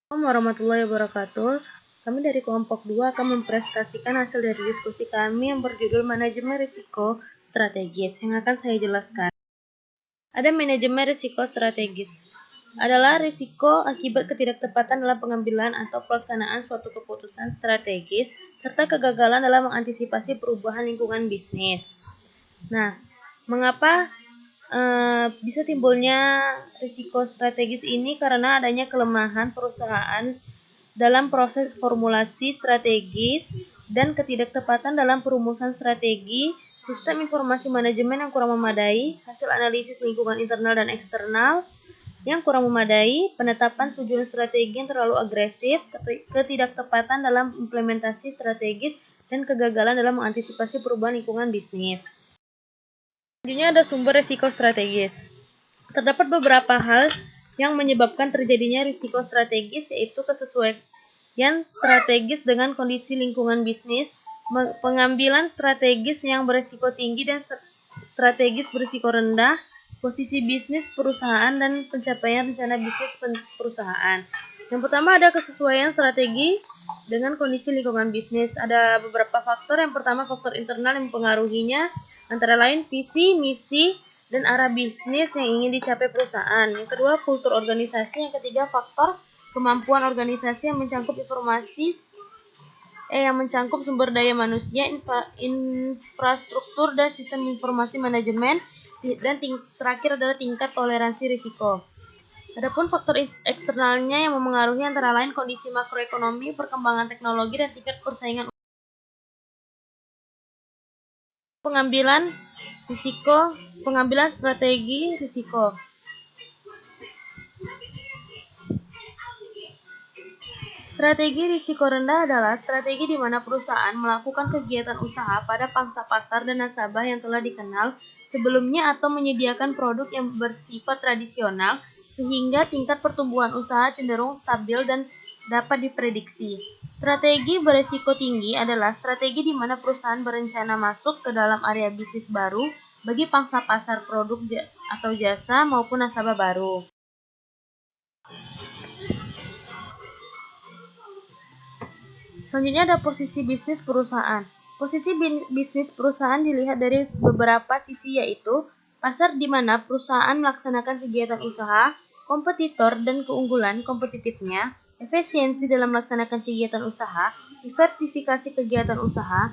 Assalamualaikum warahmatullahi wabarakatuh. Kami dari kelompok 2 akan mempresentasikan hasil dari diskusi kami yang berjudul Manajemen Risiko Strategis yang akan saya jelaskan. Ada manajemen risiko strategis. Adalah risiko akibat ketidaktepatan dalam pengambilan atau pelaksanaan suatu keputusan strategis serta kegagalan dalam mengantisipasi perubahan lingkungan bisnis. Nah, mengapa bisa timbulnya risiko strategis ini? Karena adanya kelemahan perusahaan dalam proses formulasi strategis dan ketidaktepatan dalam perumusan strategi, sistem informasi manajemen yang kurang memadai, hasil analisis lingkungan internal dan eksternal yang kurang memadai, penetapan tujuan strategi yang terlalu agresif, ketidaktepatan dalam implementasi strategis, dan kegagalan dalam mengantisipasi perubahan lingkungan bisnis. Selanjutnya ada sumber risiko strategis. Terdapat beberapa hal yang menyebabkan terjadinya risiko strategis, yaitu kesesuaian strategis dengan kondisi lingkungan bisnis, pengambilan strategis yang berisiko tinggi dan strategis berisiko rendah, posisi bisnis perusahaan, dan pencapaian rencana bisnis perusahaan. Yang pertama ada kesesuaian strategi dengan kondisi lingkungan bisnis. Ada beberapa faktor. Yang pertama faktor internal yang mempengaruhinya, antara lain visi, misi, dan arah bisnis yang ingin dicapai perusahaan. Yang kedua kultur organisasi. Yang ketiga faktor kemampuan organisasi yang mencakup sumber daya manusia, infrastruktur, dan sistem informasi manajemen, dan terakhir adalah tingkat toleransi risiko. Adapun faktor eksternalnya yang memengaruhi antara lain kondisi makroekonomi, perkembangan teknologi, dan tingkat persaingan. Pengambilan strategi risiko. Strategi risiko rendah adalah strategi di mana perusahaan melakukan kegiatan usaha pada pangsa pasar dan nasabah yang telah dikenal sebelumnya atau menyediakan produk yang bersifat tradisional sehingga tingkat pertumbuhan usaha cenderung stabil dan dapat diprediksi. Strategi berisiko tinggi adalah strategi di mana perusahaan berencana masuk ke dalam area bisnis baru bagi pangsa pasar produk atau jasa maupun nasabah baru. Selanjutnya ada posisi bisnis perusahaan. Posisi bisnis perusahaan dilihat dari beberapa sisi, yaitu pasar di mana perusahaan melaksanakan kegiatan usaha, kompetitor dan keunggulan kompetitifnya, efisiensi dalam melaksanakan kegiatan usaha, diversifikasi kegiatan usaha,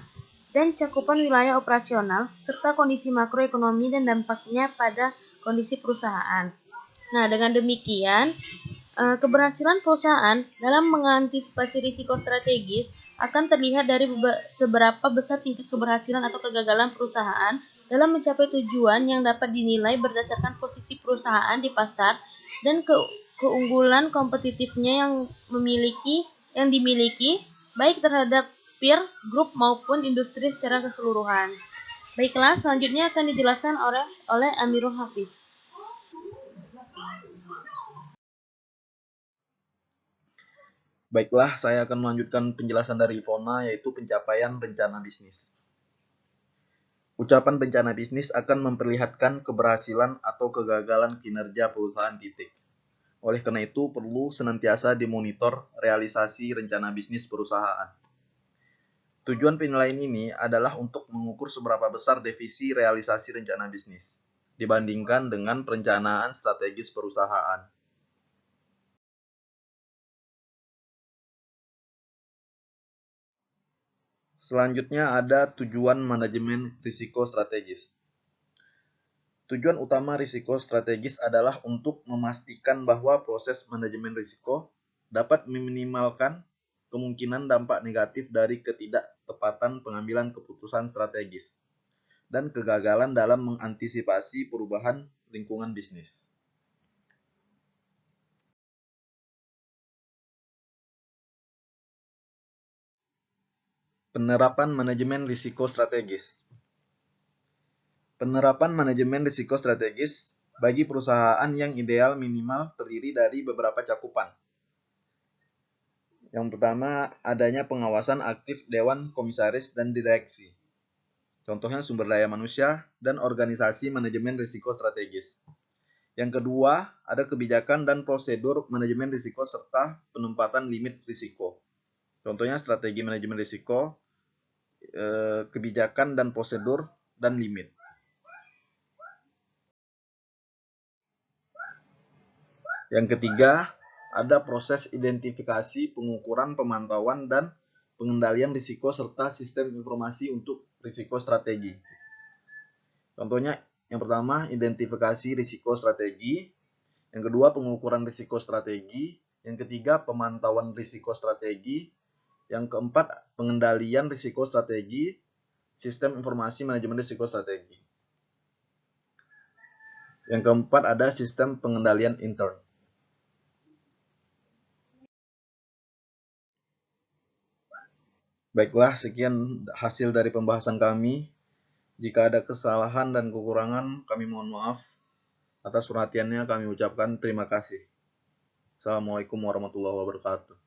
dan cakupan wilayah operasional, serta kondisi makroekonomi dan dampaknya pada kondisi perusahaan. Nah, dengan demikian, keberhasilan perusahaan dalam mengantisipasi risiko strategis akan terlihat dari seberapa besar tingkat keberhasilan atau kegagalan perusahaan dalam mencapai tujuan yang dapat dinilai berdasarkan posisi perusahaan di pasar dan keunggulan kompetitifnya yang dimiliki baik terhadap peer group maupun industri secara keseluruhan. Baiklah, selanjutnya akan dijelaskan oleh Amirul Hafiz. Baiklah, saya akan melanjutkan penjelasan dari Ivona, yaitu pencapaian rencana bisnis. Ucapan rencana bisnis akan memperlihatkan keberhasilan atau kegagalan kinerja perusahaan titik. Oleh karena itu, perlu senantiasa dimonitor realisasi rencana bisnis perusahaan. Tujuan penilaian ini adalah untuk mengukur seberapa besar defisi realisasi rencana bisnis dibandingkan dengan perencanaan strategis perusahaan. Selanjutnya ada tujuan manajemen risiko strategis. Tujuan utama risiko strategis adalah untuk memastikan bahwa proses manajemen risiko dapat meminimalkan kemungkinan dampak negatif dari ketidaktepatan pengambilan keputusan strategis dan kegagalan dalam mengantisipasi perubahan lingkungan bisnis. Penerapan manajemen risiko strategis. Penerapan manajemen risiko strategis bagi perusahaan yang ideal minimal terdiri dari beberapa cakupan. Yang pertama, adanya pengawasan aktif Dewan Komisaris dan Direksi. Contohnya sumber daya manusia dan organisasi manajemen risiko strategis. Yang kedua, ada kebijakan dan prosedur manajemen risiko serta penempatan limit risiko. Contohnya strategi manajemen risiko, kebijakan dan prosedur, dan limit. Yang ketiga, ada proses identifikasi, pengukuran, pemantauan, dan pengendalian risiko serta sistem informasi untuk risiko strategi. Contohnya, yang pertama, identifikasi risiko strategi. Yang kedua, pengukuran risiko strategi. Yang ketiga, pemantauan risiko strategi. Yang keempat, pengendalian risiko strategi, sistem informasi manajemen risiko strategi. Yang keempat, ada sistem pengendalian intern. Baiklah, sekian hasil dari pembahasan kami. Jika ada kesalahan dan kekurangan, kami mohon maaf. Atas perhatiannya kami ucapkan terima kasih. Assalamualaikum warahmatullahi wabarakatuh.